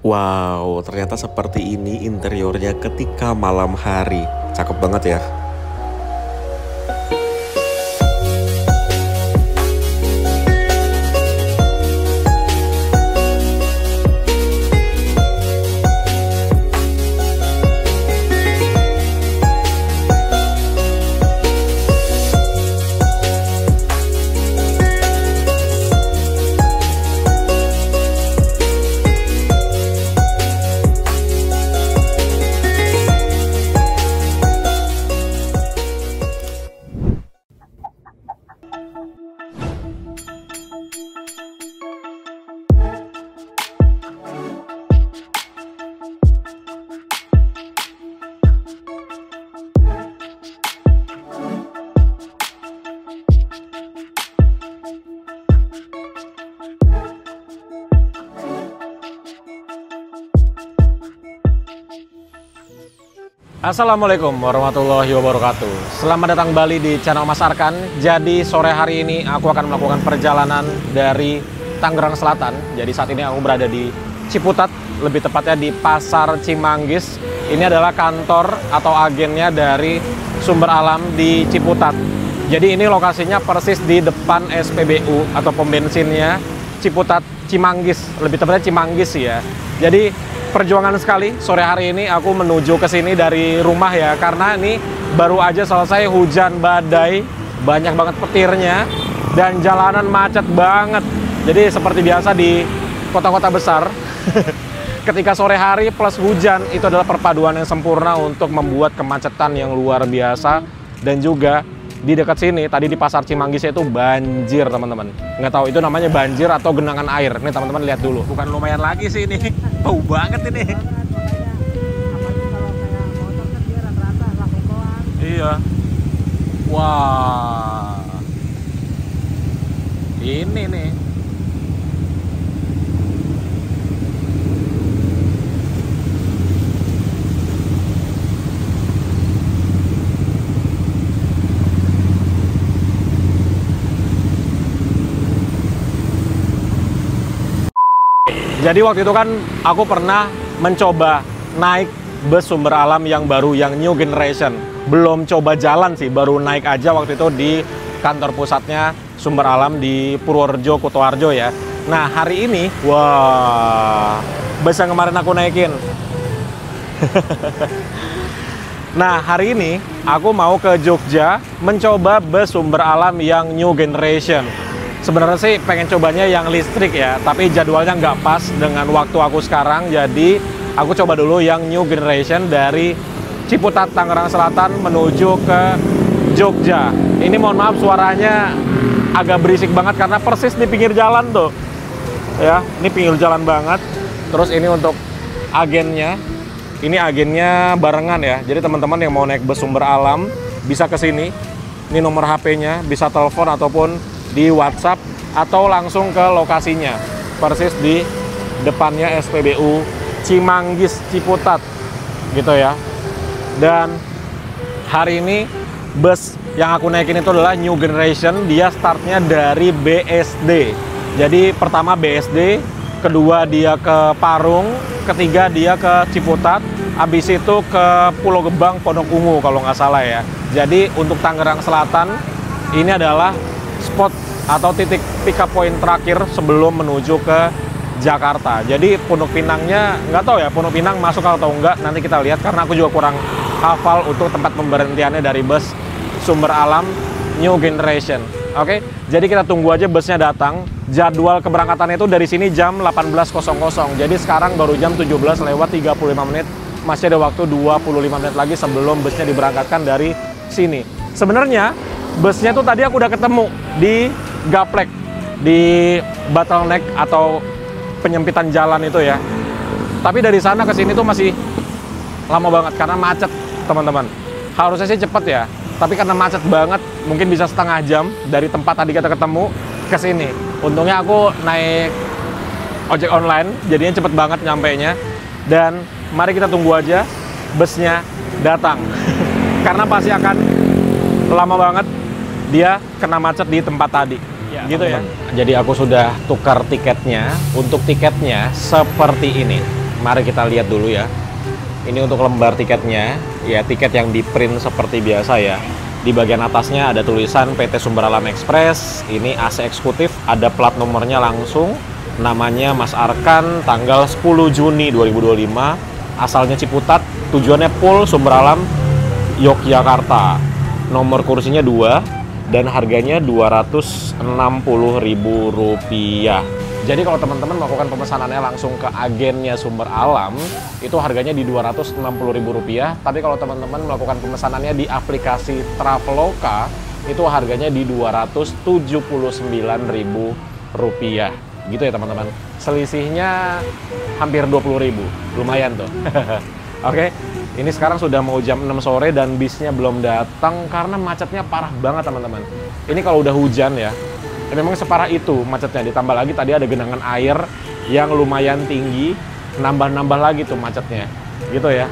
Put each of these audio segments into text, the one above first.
Wow, ternyata seperti ini interiornya ketika malam hari. Cakep banget ya. Assalamualaikum warahmatullahi wabarakatuh. Selamat datang kembali di channel Mas Arkan. Jadi sore hari ini aku akan melakukan perjalanan dari Tangerang Selatan. Jadi saat ini aku berada di Ciputat, lebih tepatnya di Pasar Cimanggis. Ini adalah kantor atau agennya dari Sumber Alam di Ciputat. Jadi ini lokasinya persis di depan SPBU atau pom bensinnya Ciputat Cimanggis, lebih tepatnya Cimanggis ya. Jadi perjuangan sekali sore hari ini aku menuju ke sini dari rumah ya, karena ini baru aja selesai hujan badai, banyak banget petirnya dan jalanan macet banget. Jadi seperti biasa di kota-kota besar ketika sore hari plus hujan itu adalah perpaduan yang sempurna untuk membuat kemacetan yang luar biasa. Dan juga di dekat sini tadi di Pasar Cimanggis itu banjir teman-teman. Nggak tahu itu namanya banjir atau genangan air. Nih teman-teman lihat dulu. Bukan lumayan lagi sih ini. Bau banget ini. Iya. Wah. Ini nih. Jadi waktu itu kan aku pernah mencoba naik bus Sumber Alam yang baru, yang new generation. Belum coba jalan sih, baru naik aja waktu itu di kantor pusatnya Sumber Alam di Purworejo, Kutoarjo ya. Nah hari ini, wah, bus yang kemarin aku naikin. Nah hari ini aku mau ke Jogja mencoba bus Sumber Alam yang new generation. Sebenarnya sih pengen cobanya yang listrik ya, tapi jadwalnya nggak pas dengan waktu aku sekarang. Jadi aku coba dulu yang new generation dari Ciputat, Tangerang Selatan menuju ke Jogja. Ini mohon maaf suaranya agak berisik banget karena persis di pinggir jalan tuh. Ya, ini pinggir jalan banget. Terus ini untuk agennya. Ini agennya barengan ya. Jadi teman-teman yang mau naik bus Sumber Alam bisa ke sini. Ini nomor HP-nya, bisa telepon ataupun di WhatsApp atau langsung ke lokasinya persis di depannya SPBU Cimanggis Ciputat gitu ya. Dan hari ini bus yang aku naikin itu adalah new generation. Dia startnya dari BSD. Jadi pertama BSD, kedua dia ke Parung, ketiga dia ke Ciputat, habis itu ke Pulau Gebang, Pondok Ungu kalau nggak salah ya. Jadi untuk Tangerang Selatan ini adalah spot atau titik pick up point terakhir sebelum menuju ke Jakarta. Jadi Pondok Pinangnya nggak tahu ya, Pondok Pinang masuk atau enggak, nanti kita lihat karena aku juga kurang hafal untuk tempat pemberhentiannya dari bus Sumber Alam new generation. Oke, jadi kita tunggu aja busnya datang. Jadwal keberangkatannya itu dari sini jam 18.00. Jadi sekarang baru jam 17 lewat 35 menit. Masih ada waktu 25 menit lagi sebelum busnya diberangkatkan dari sini. Sebenarnya busnya tuh tadi aku udah ketemu di Gaplek, di bottleneck atau penyempitan jalan itu ya. Tapi dari sana ke sini tuh masih lama banget karena macet, teman-teman. Harusnya sih cepet ya, tapi karena macet banget, mungkin bisa setengah jam dari tempat tadi kita ketemu ke sini. Untungnya aku naik ojek online, jadinya cepet banget nyampainya. Dan mari kita tunggu aja busnya datang. Karena pasti akan lama banget dia kena macet di tempat tadi. Ya, gitu ya. Jadi aku sudah tukar tiketnya. Untuk tiketnya seperti ini. Mari kita lihat dulu ya. Ini untuk lembar tiketnya, ya tiket yang di print seperti biasa ya. Di bagian atasnya ada tulisan PT Sumber Alam Express. Ini AC eksekutif, ada plat nomornya langsung. Namanya Mas Arkan, tanggal 10 Juni 2025. Asalnya Ciputat, tujuannya Pool Sumber Alam Yogyakarta. Nomor kursinya 2 dan harganya Rp260.000. Jadi kalau teman-teman melakukan pemesanannya langsung ke agennya Sumber Alam, itu harganya di Rp260.000. Tapi kalau teman-teman melakukan pemesanannya di aplikasi Traveloka, itu harganya di Rp279.000. Gitu ya teman-teman. Selisihnya hampir Rp20.000. Lumayan tuh. Oke, ini sekarang sudah mau jam 6 sore dan bisnya belum datang karena macetnya parah banget teman-teman. Ini kalau udah hujan ya, memang separah itu macetnya. Ditambah lagi tadi ada genangan air yang lumayan tinggi, nambah-nambah lagi tuh macetnya. Gitu ya.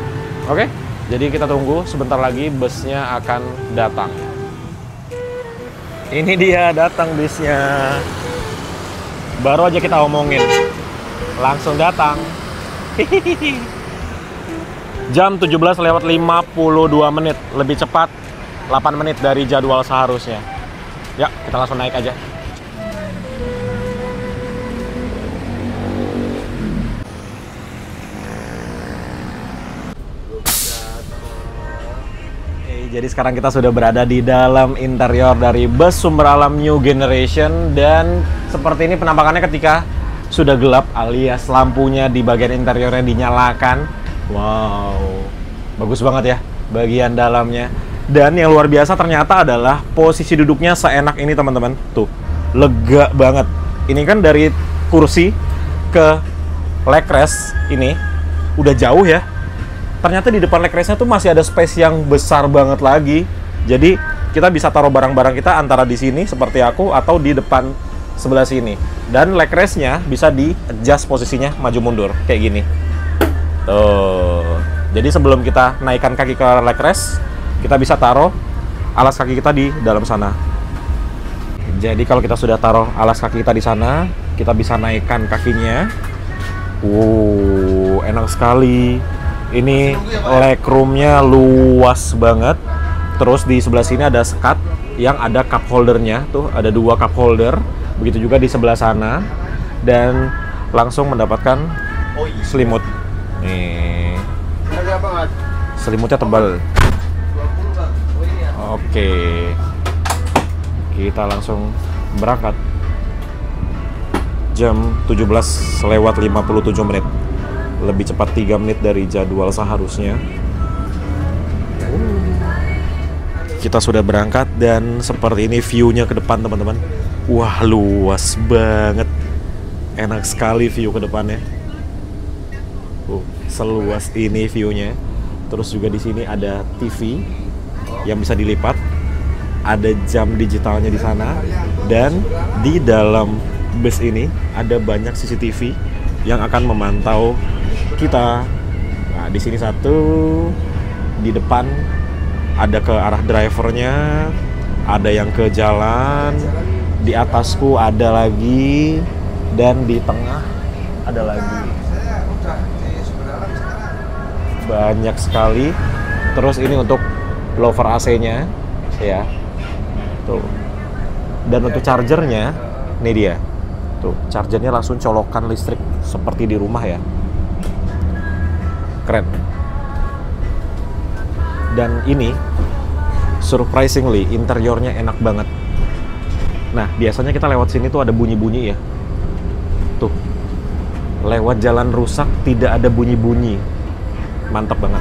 Oke, jadi kita tunggu sebentar lagi busnya akan datang. Ini dia datang bisnya. Baru aja kita omongin, langsung datang. Jam 17:52, lebih cepat 8 menit dari jadwal seharusnya. Ya, kita langsung naik aja. Jadi sekarang kita sudah berada di dalam interior dari bus Sumber Alam New Generation. Dan seperti ini penampakannya ketika sudah gelap, alias lampunya di bagian interiornya dinyalakan. Wow, bagus banget ya bagian dalamnya. Dan yang luar biasa ternyata adalah posisi duduknya seenak ini teman-teman. Tuh, lega banget. Ini kan dari kursi ke legrest ini udah jauh ya. Ternyata di depan legrestnya tuh masih ada space yang besar banget lagi. Jadi kita bisa taruh barang-barang kita antara di sini seperti aku atau di depan sebelah sini. Dan legrestnya bisa di-adjust posisinya maju mundur kayak gini. Tuh. Jadi sebelum kita naikkan kaki ke legrest, kita bisa taruh alas kaki kita di dalam sana. Jadi kalau kita sudah taruh alas kaki kita di sana, kita bisa naikkan kakinya. Enak sekali. Ini legroomnya luas banget. Terus di sebelah sini ada sekat yang ada cup holdernya. Tuh ada 2 cup holder. Begitu juga di sebelah sana. Dan langsung mendapatkan selimut. Nih, selimutnya tebal. Oke, kita langsung berangkat. Jam 17:57, lebih cepat 3 menit dari jadwal seharusnya. Kita sudah berangkat dan seperti ini view-nya ke depan teman-teman. Wah, luas banget. Enak sekali view ke depannya. Seluas ini view-nya. Terus juga di sini ada TV yang bisa dilipat. Ada jam digitalnya di sana. Dan di dalam bus ini ada banyak CCTV yang akan memantau kita. Nah, di sini satu, di depan ada ke arah drivernya, ada yang ke jalan, di atasku ada lagi, dan di tengah ada lagi. Banyak sekali. Terus ini untuk lower AC-nya ya. Tuh. Dan untuk chargernya, ini dia. Tuh, chargernya langsung colokan listrik seperti di rumah ya. Keren. Dan ini surprisingly interiornya enak banget. Nah, biasanya kita lewat sini tuh ada bunyi-bunyi ya. Tuh. Lewat jalan rusak tidak ada bunyi-bunyi. Mantap banget.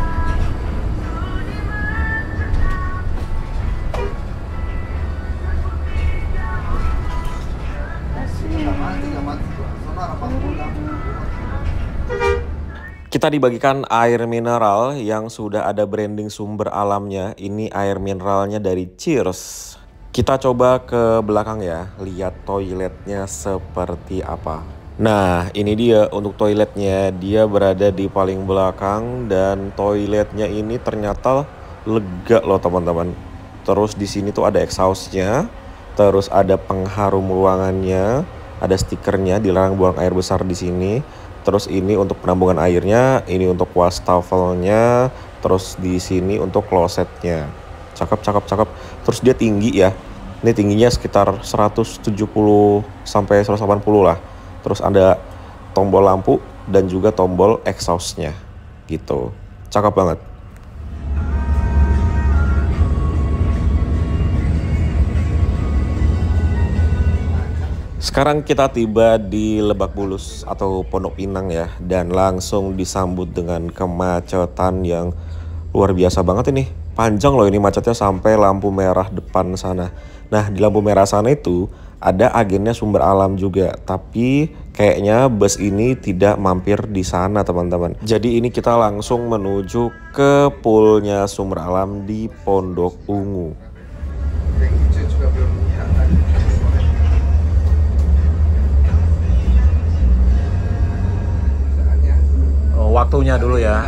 Kita dibagikan air mineral yang sudah ada branding Sumber Alamnya. Ini air mineralnya dari Cheers. Kita coba ke belakang ya, lihat toiletnya seperti apa. Nah, ini dia untuk toiletnya. Dia berada di paling belakang dan toiletnya ini ternyata lega loh teman-teman. Terus di sini tuh ada exhaustnya, terus ada pengharum ruangannya, ada stikernya dilarang buang air besar di sini. Terus ini untuk penampungan airnya, ini untuk wastafelnya, terus di sini untuk klosetnya. Cakep, cakep, cakep. Terus dia tinggi ya. Ini tingginya sekitar 170 sampai 180 lah. Terus ada tombol lampu dan juga tombol exhaustnya gitu. Cakep banget. Sekarang kita tiba di Lebak Bulus atau Pondok Pinang ya, dan langsung disambut dengan kemacetan yang luar biasa banget ini. Panjang loh ini macetnya sampai lampu merah depan sana. Nah, di lampu merah sana itu ada agennya Sumber Alam juga, tapi kayaknya bus ini tidak mampir di sana teman-teman. Jadi ini kita langsung menuju ke poolnya Sumber Alam di Pondok Ungu. Waktunya dulu ya.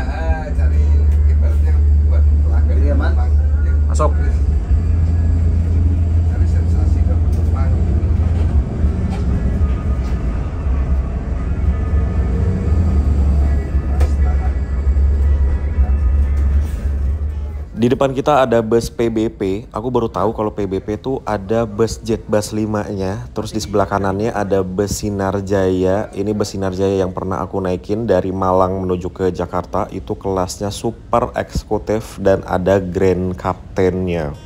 Cari ibaratnya buat pelanggan Masuk. cari sensasi ke penumpang. Di depan kita ada bus PBP. Aku baru tahu kalau PBP tuh ada bus Jetbus 5-nya. Terus di sebelah kanannya ada bus Sinar Jaya. Ini bus Sinar Jaya yang pernah aku naikin dari Malang menuju ke Jakarta. Itu kelasnya super eksekutif dan ada Grand Captain-nya.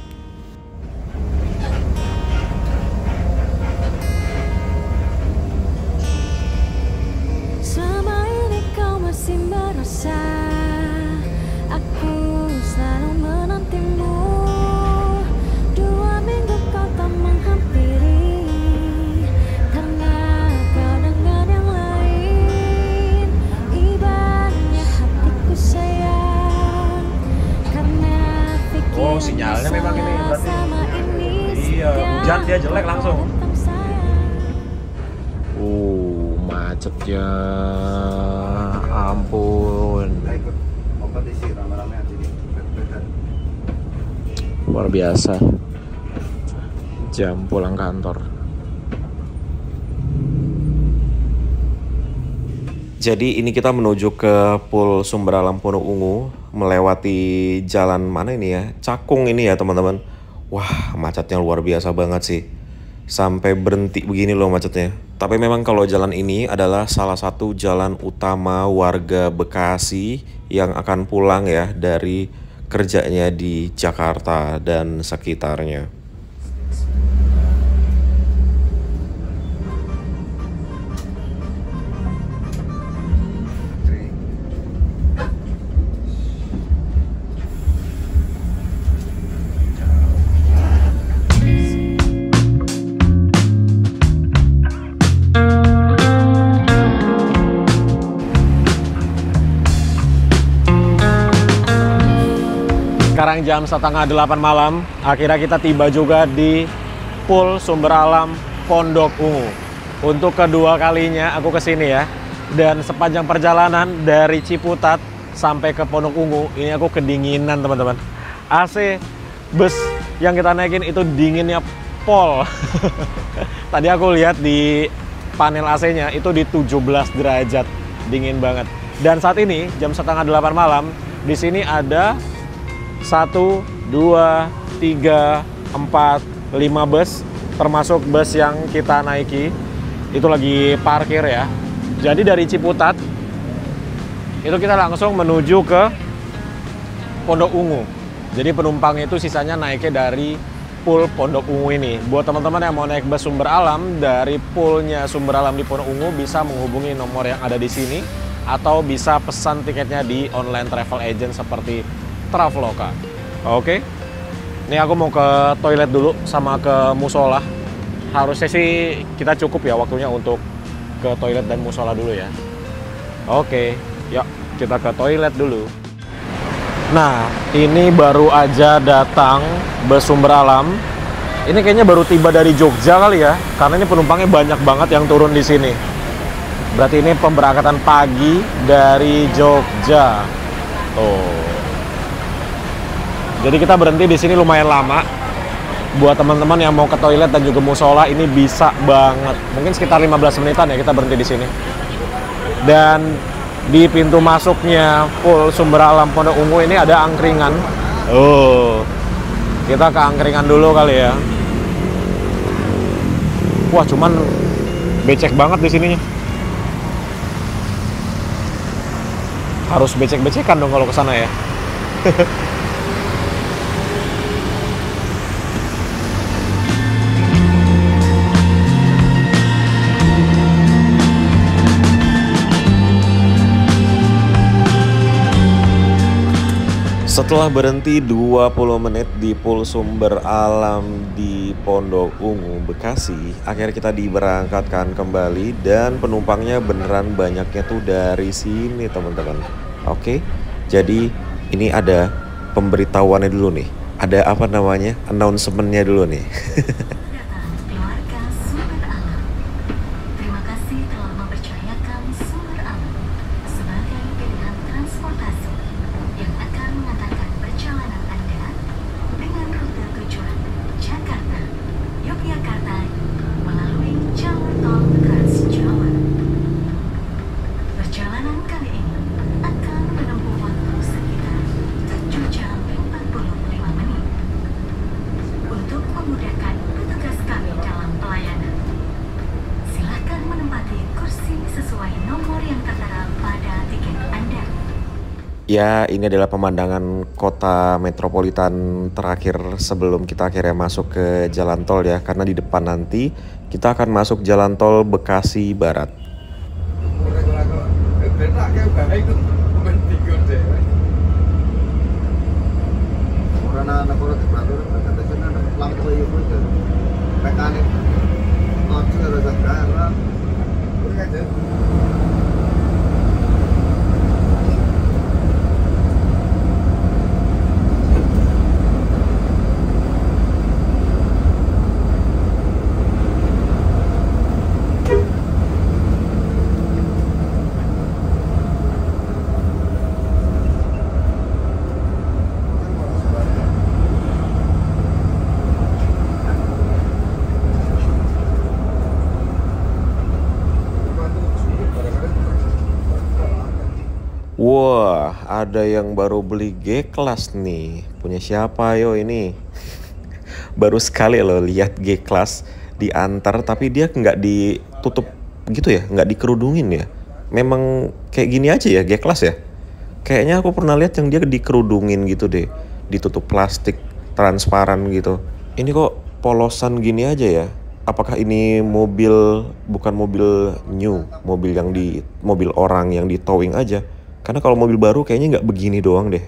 Selama ini kau masih merasa aku selalu menantimu. 2 minggu kau tak menghampiri karena kau dengan yang lain. Ibaratnya hatiku sayang karena pikiran Oh, sinyalnya memang ini berarti. sama ini. Iya, hujan dia jelek langsung. Tentang sayang. Macetnya. Ampun. Kita ikut kompetisi rame-rame aja nih. Luar biasa. Jam pulang kantor. Jadi ini kita menuju ke pool Sumber Alam Pondok Ungu, melewati jalan mana ini ya? Cakung ini ya teman-teman. Wah, macetnya luar biasa banget sih. Sampai berhenti begini loh macetnya. Tapi memang kalau jalan ini adalah salah satu jalan utama warga Bekasi yang akan pulang ya dari kerjanya di Jakarta dan sekitarnya. Sekarang jam 7:30 malam, akhirnya kita tiba juga di pool Sumber Alam Pondok Ungu. Untuk kedua kalinya aku kesini ya. Dan sepanjang perjalanan dari Ciputat sampai ke Pondok Ungu, ini aku kedinginan teman-teman. AC bus yang kita naikin itu dinginnya pol. Tadi aku lihat di panel AC-nya itu di 17 derajat, dingin banget. Dan saat ini jam 7:30 malam, di sini ada 1, 2, 3, 4, 5 bus, termasuk bus yang kita naiki. Itu lagi parkir ya. Jadi dari Ciputat, itu kita langsung menuju ke Pondok Ungu. Jadi penumpang itu sisanya naiknya dari pool Pondok Ungu ini. Buat teman-teman yang mau naik bus Sumber Alam, dari poolnya Sumber Alam di Pondok Ungu bisa menghubungi nomor yang ada di sini. Atau bisa pesan tiketnya di online travel agent seperti Traveloka. Oke. Ini aku mau ke toilet dulu sama ke musola. Harusnya sih kita cukup ya waktunya untuk ke toilet dan musola dulu ya. Oke, yuk kita ke toilet dulu. Nah, ini baru aja datang bus Sumber Alam. Ini kayaknya baru tiba dari Jogja kali ya, karena ini penumpangnya banyak banget yang turun di sini. Berarti ini pemberangkatan pagi dari Jogja. Tuh. Jadi kita berhenti di sini lumayan lama. Buat teman-teman yang mau ke toilet dan juga musola ini bisa banget. Mungkin sekitar 15 menitan ya kita berhenti di sini. Dan di pintu masuknya Pool Sumber Alam Pondok Ungu ini ada angkringan. Oh, kita ke angkringan dulu kali ya. Wah, cuman becek banget di sininya. Harus becek-becekan dong kalau ke sana ya. Setelah berhenti 20 menit di Pool Sumber Alam di Pondok Ungu, Bekasi, akhirnya kita diberangkatkan kembali dan penumpangnya beneran banyaknya tuh dari sini teman-teman. Oke, jadi ini ada pemberitahuannya dulu nih. Ada apa namanya? Announcement-nya dulu nih. Keluarga Sumber Alam. Terima kasih telah mempercayakan Sumber Alam sebagai pilihan transportasi yang akan mengantarkan perjalanan Anda dengan rute tujuan Jakarta, Yogyakarta melalui jalur tol Trans Jawa. Perjalanan kali ini akan menempuh waktu sekitar 7 jam 45 menit. Untuk memudahkan petugas kami dalam pelayanan, silakan menempati kursi sesuai nomor yang tertera pada tiket Anda. Ya, ini adalah pemandangan kota metropolitan terakhir sebelum kita akhirnya masuk ke jalan tol ya. Karena di depan nanti kita akan masuk jalan tol Bekasi Barat. Wah, ada yang baru beli G-Class nih. Punya siapa yo ini? Baru sekali loh lihat G-Class diantar, tapi dia nggak ditutup gitu ya, nggak dikerudungin ya. Memang kayak gini aja ya G-Class ya. Kayaknya aku pernah lihat yang dia dikerudungin gitu deh, ditutup plastik transparan gitu. Ini kok polosan gini aja ya? Apakah ini mobil, bukan mobil new, mobil orang yang di towing aja? Karena kalau mobil baru kayaknya nggak begini doang deh.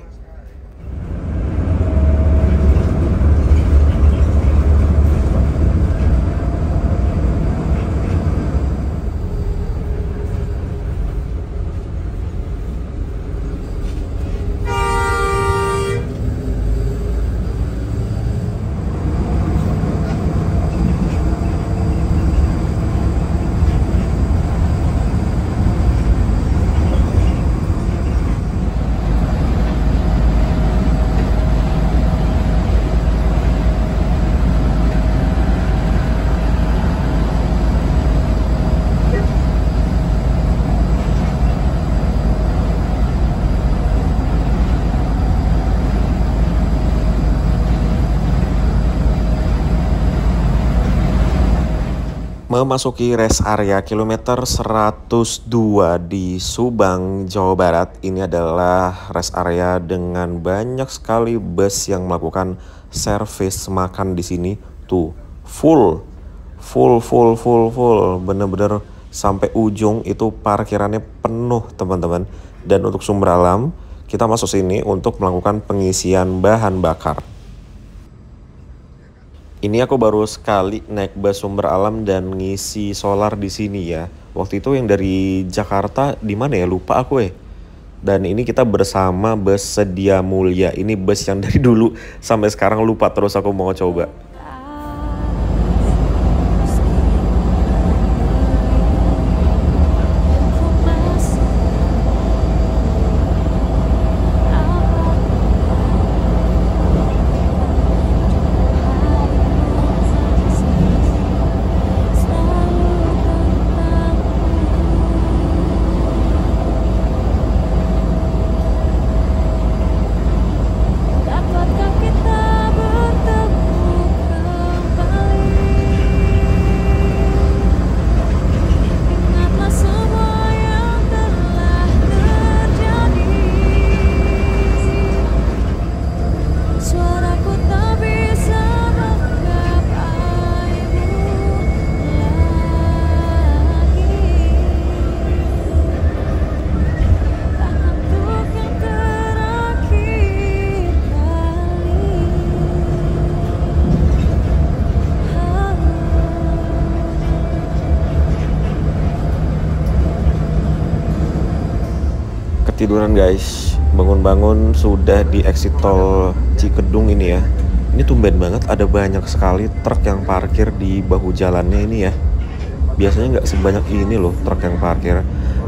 Memasuki rest area kilometer 102 di Subang, Jawa Barat. Ini adalah rest area dengan banyak sekali bus yang melakukan servis makan di sini. Tuh, full. Bener-bener sampai ujung itu parkirannya penuh, teman-teman. Dan untuk Sumber Alam, kita masuk sini untuk melakukan pengisian bahan bakar. Ini aku baru sekali naik bus Sumber Alam dan ngisi solar di sini ya. Waktu itu yang dari Jakarta di mana ya, lupa aku ya. Dan ini kita bersama bus Sedia Mulia. Ini bus yang dari dulu sampai sekarang lupa terus aku mau coba. ketiduran guys. Bangun-bangun sudah di exit tol Cikedung ini ya. Ini tumben banget ada banyak sekali truk yang parkir di bahu jalannya ini ya. Biasanya nggak sebanyak ini loh truk yang parkir.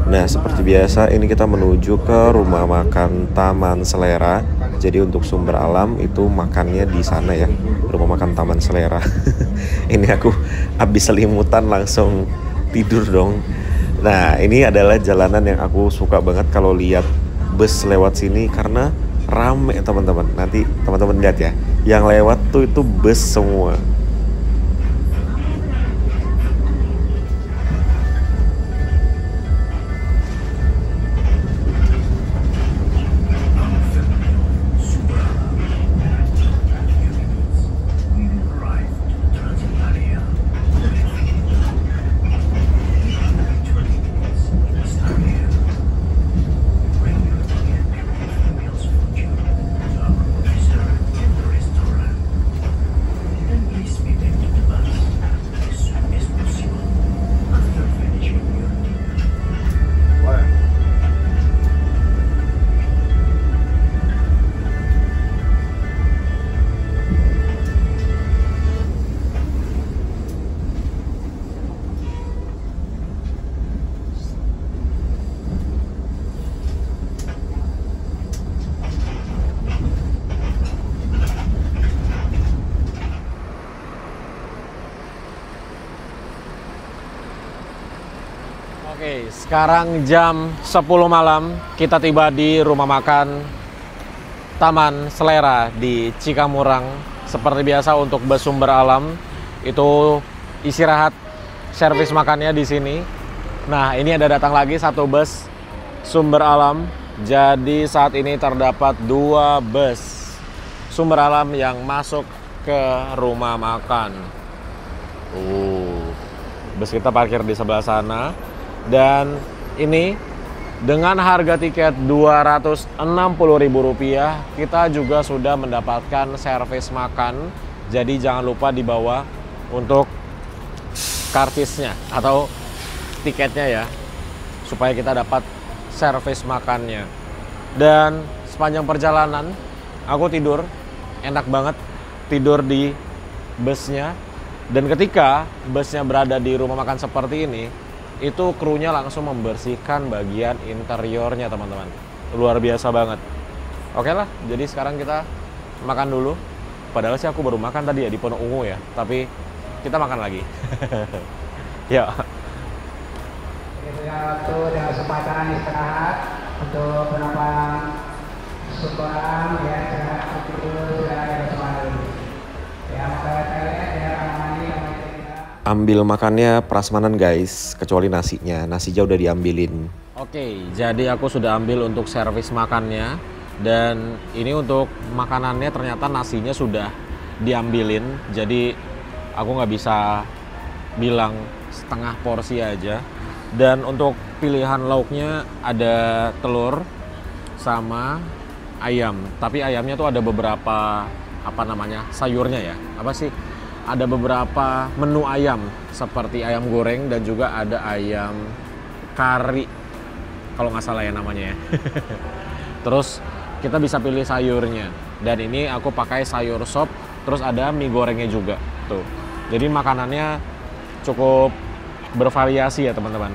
Nah seperti biasa ini kita menuju ke rumah makan Taman Selera. Jadi untuk sumber alam itu makannya di sana ya, rumah makan Taman Selera. Ini aku habis selimutan langsung tidur dong. Nah ini adalah jalanan yang aku suka banget kalau lihat bus lewat sini karena rame teman-teman. Nanti teman-teman lihat ya, yang lewat tuh itu bus semua. Oke, sekarang jam 10 malam kita tiba di rumah makan Taman Selera di Cikamurang. Seperti biasa untuk bus sumber alam itu istirahat servis makannya di sini. Nah, ini ada datang lagi satu bus sumber alam. Jadi saat ini terdapat 2 bus sumber alam yang masuk ke rumah makan. Bus kita parkir di sebelah sana. Dan ini dengan harga tiket Rp260.000 kita juga sudah mendapatkan servis makan. Jadi jangan lupa dibawa untuk karcisnya atau tiketnya ya, supaya kita dapat servis makannya. Dan sepanjang perjalanan aku tidur, enak banget tidur di busnya. Dan ketika busnya berada di rumah makan seperti ini, itu krunya langsung membersihkan bagian interiornya teman-teman. Luar biasa banget. Oke lah, jadi sekarang kita makan dulu. Padahal sih aku baru makan tadi ya di Pondok Ungu ya, tapi kita makan lagi. Ya. Punya waktu dan kesempatan istirahat untuk penampilan syukuran ya, istirahat itu sudah ada kembali. Ya, maka saya ambil makannya prasmanan guys, kecuali nasinya. Nasinya udah diambilin. Oke, jadi aku sudah ambil untuk servis makannya. Dan ini untuk makanannya ternyata nasinya sudah diambilin. Jadi aku nggak bisa bilang setengah porsi aja. Dan untuk pilihan lauknya ada telur sama ayam. Tapi ayamnya tuh ada beberapa sayurnya ya. Apa sih? Ada beberapa menu ayam seperti ayam goreng dan juga ada ayam kari kalau nggak salah ya namanya ya. Terus kita bisa pilih sayurnya, dan ini aku pakai sayur sop, terus ada mie gorengnya juga tuh. Jadi makanannya cukup bervariasi ya teman-teman.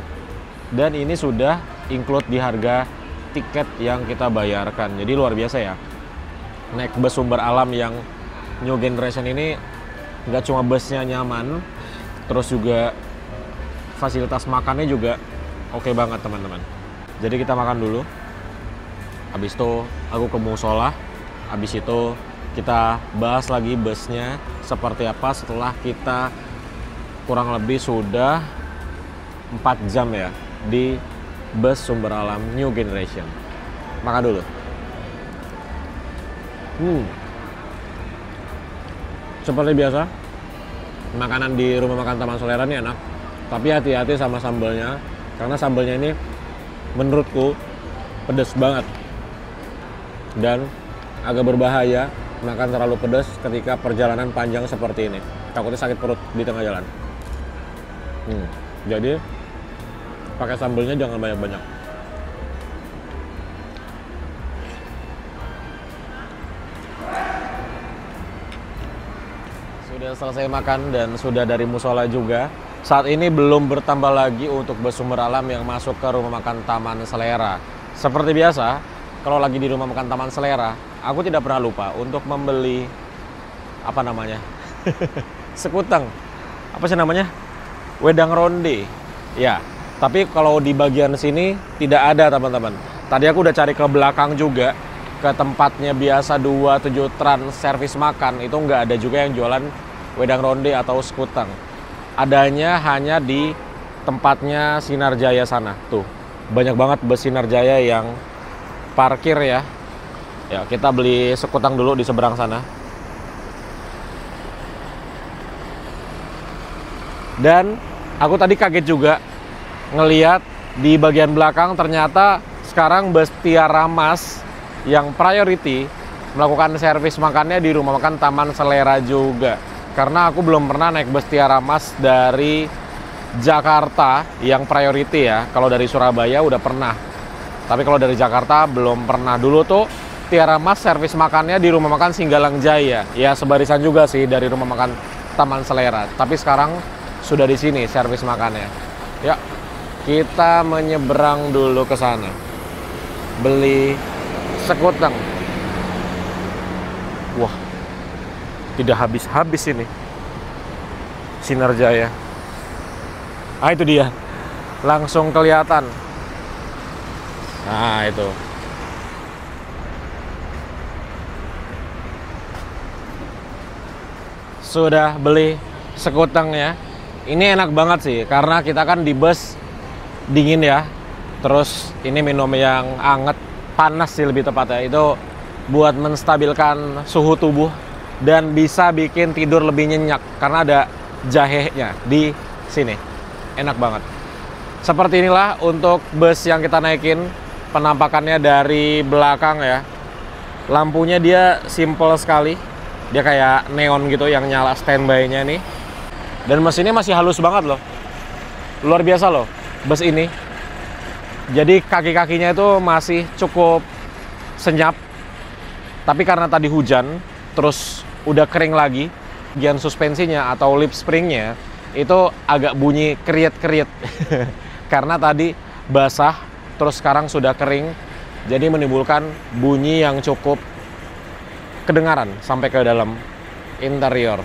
Dan ini sudah include di harga tiket yang kita bayarkan. Jadi luar biasa ya, naik bus sumber alam yang new generation ini. Nggak cuma busnya nyaman, terus juga fasilitas makannya juga oke banget teman-teman. Jadi kita makan dulu, habis itu aku ke musola, habis itu kita bahas lagi busnya seperti apa setelah kita kurang lebih sudah 4 jam ya di bus sumber alam new generation. Makan dulu. Seperti biasa, makanan di rumah makan Taman Selera ini enak. Tapi hati-hati sama sambalnya, karena sambalnya ini menurutku pedas banget. Dan agak berbahaya makan terlalu pedas ketika perjalanan panjang seperti ini. Takutnya sakit perut di tengah jalan. Jadi pakai sambalnya jangan banyak-banyak. Sudah selesai makan dan sudah dari musola juga. Saat ini belum bertambah lagi untuk bus sumber alam yang masuk ke rumah makan Taman Selera. Seperti biasa, kalau lagi di rumah makan Taman Selera, aku tidak pernah lupa untuk membeli apa namanya? Sekuteng. Apa sih namanya? Wedang ronde. Ya, tapi kalau di bagian sini tidak ada, teman-teman. Tadi aku udah cari ke belakang juga, ke tempatnya biasa 27 Trans servis makan, itu nggak ada juga yang jualan wedang ronde atau sekuteng. Adanya hanya di tempatnya Sinar Jaya sana. Tuh, banyak banget bus Sinar Jaya yang parkir ya. Ya, kita beli sekuteng dulu di seberang sana. Dan aku tadi kaget juga ngeliat di bagian belakang ternyata sekarang bus Tiara Mas yang priority melakukan servis makannya di rumah makan Taman Selera juga. Karena aku belum pernah naik bus Tiara Mas dari Jakarta yang priority ya. Kalau dari Surabaya udah pernah. Tapi kalau dari Jakarta belum pernah. Dulu tuh Tiara Mas servis makannya di rumah makan Singgalang Jaya. Ya sebarisan juga sih dari rumah makan Taman Selera. Tapi sekarang sudah di sini servis makannya. Ya, kita menyeberang dulu ke sana. Beli sekuteng. Wah, tidak habis-habis ini Sinar Jaya. Ah, itu dia, langsung kelihatan. Nah, itu sudah beli sekuteng ya. Ini enak banget sih karena kita kan di bus dingin ya. Terus ini minum yang anget, panas sih lebih tepatnya. Itu buat menstabilkan suhu tubuh dan bisa bikin tidur lebih nyenyak karena ada jahenya di sini. Enak banget. Seperti inilah untuk bus yang kita naikin. Penampakannya dari belakang ya. Lampunya dia simple sekali. Dia kayak neon gitu yang nyala standby-nya nih. Dan mesinnya masih halus banget loh. Luar biasa loh bus ini. Jadi kaki-kakinya itu masih cukup senyap. Tapi karena tadi hujan, terus udah kering lagi, bagian suspensinya atau lip springnya itu agak bunyi kriet-kriet. Karena tadi basah, terus sekarang sudah kering, jadi menimbulkan bunyi yang cukup kedengaran sampai ke dalam interior.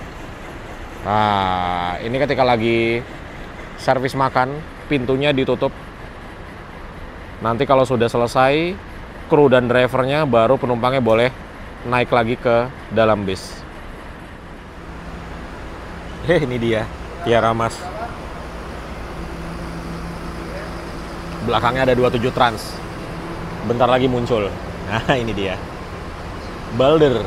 Nah, ini ketika lagi servis makan, pintunya ditutup. Nanti kalau sudah selesai, kru dan drivernya baru penumpangnya boleh naik lagi ke dalam bis. Ini dia, Tiara Mas. Belakangnya ada 27 Trans. Bentar lagi muncul. Nah, ini dia. Balder.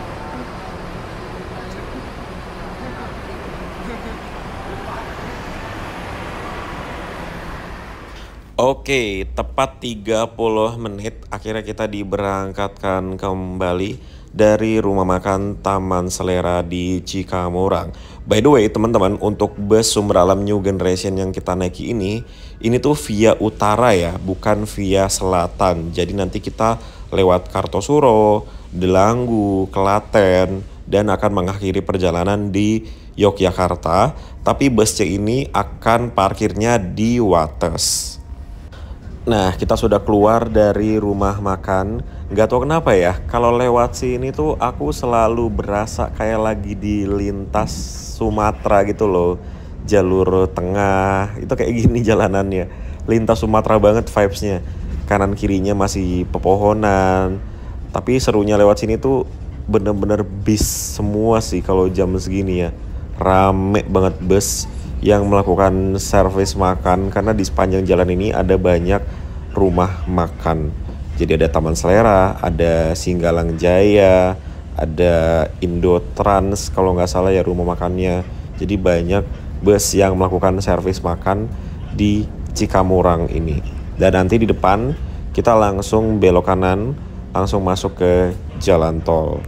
Oke, tepat 30 menit akhirnya kita diberangkatkan kembali dari rumah makan Taman Selera di Cikamurang. By the way, teman-teman, untuk bus sumber alam New Generation yang kita naiki ini tuh via utara ya, bukan via selatan. Jadi nanti kita lewat Kartosuro, Delanggu, Klaten, dan akan mengakhiri perjalanan di Yogyakarta. Tapi bus C ini akan parkirnya di Wates. Nah, kita sudah keluar dari rumah makan. Nggak tahu kenapa ya, kalau lewat sini tuh aku selalu berasa kayak lagi di lintas Sumatera gitu loh. Jalur tengah, itu kayak gini jalanannya. Lintas Sumatera banget vibes-nya. Kanan kirinya masih pepohonan. Tapi serunya lewat sini tuh bener-bener bis semua sih kalau jam segini ya. Rame banget bus yang melakukan servis makan karena di sepanjang jalan ini ada banyak rumah makan. Jadi ada Taman Selera, ada Singgalang Jaya, ada Indotrans kalau nggak salah ya rumah makannya. Jadi banyak bus yang melakukan servis makan di Cikamurang ini. Dan nanti di depan kita langsung belok kanan, langsung masuk ke jalan tol.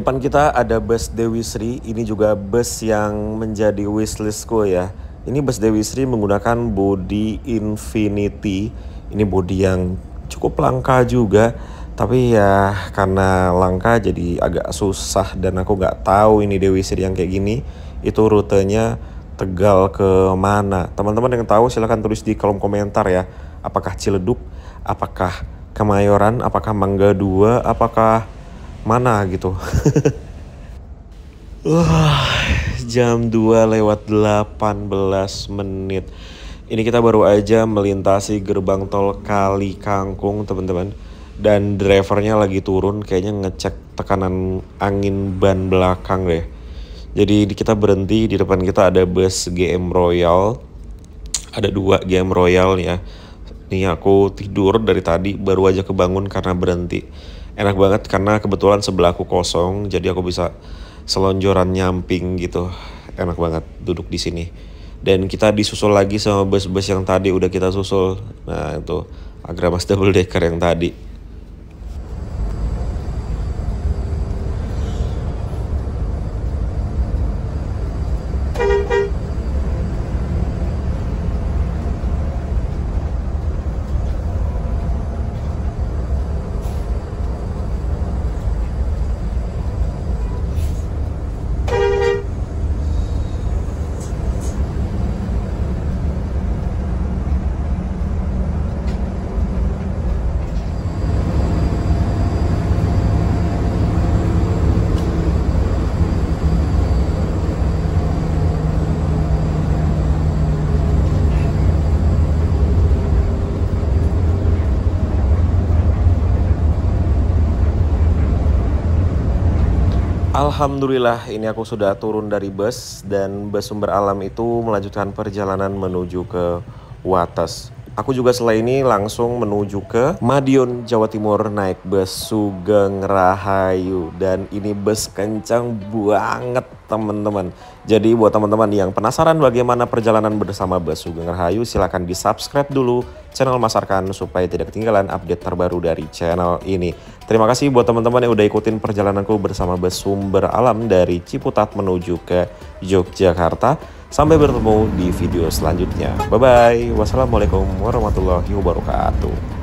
depan kita ada bus Dewi Sri. Ini juga bus yang menjadi wishlistku ya. Ini bus Dewi Sri menggunakan bodi Infinity. Ini bodi yang cukup langka juga. Tapi ya karena langka jadi agak susah dan aku nggak tahu ini Dewi Sri yang kayak gini itu rutenya Tegal ke mana. Teman-teman yang tahu silahkan tulis di kolom komentar ya. Apakah Ciledug, apakah Kemayoran, apakah Mangga 2, apakah mana gitu. Jam 2:18 menit. Ini kita baru aja melintasi gerbang tol Kali Kangkung teman-teman. Dan drivernya lagi turun kayaknya ngecek tekanan angin ban belakang deh. Jadi kita berhenti, di depan kita ada bus GM Royal. Ada 2 GM Royal ya. Nih aku tidur dari tadi, baru aja kebangun karena berhenti. Enak banget karena kebetulan sebelahku kosong, jadi aku bisa selonjoran nyamping gitu. Enak banget duduk di sini. Dan kita disusul lagi sama bus-bus yang tadi udah kita susul. Nah itu Agramas double decker yang tadi. Alhamdulillah ini aku sudah turun dari bus dan bus Sumber Alam itu melanjutkan perjalanan menuju ke Wates. Aku juga setelah ini langsung menuju ke Madiun, Jawa Timur naik bus Sugeng Rahayu. Dan ini bus kencang banget teman-teman. Jadi buat teman-teman yang penasaran bagaimana perjalanan bersama bus Sugeng Rahayu, silahkan di subscribe dulu channel Mas Arkan supaya tidak ketinggalan update terbaru dari channel ini. Terima kasih buat teman-teman yang udah ikutin perjalananku bersama bus Sumber Alam dari Ciputat menuju ke Yogyakarta. Sampai bertemu di video selanjutnya. Bye-bye. Wassalamualaikum warahmatullahi wabarakatuh.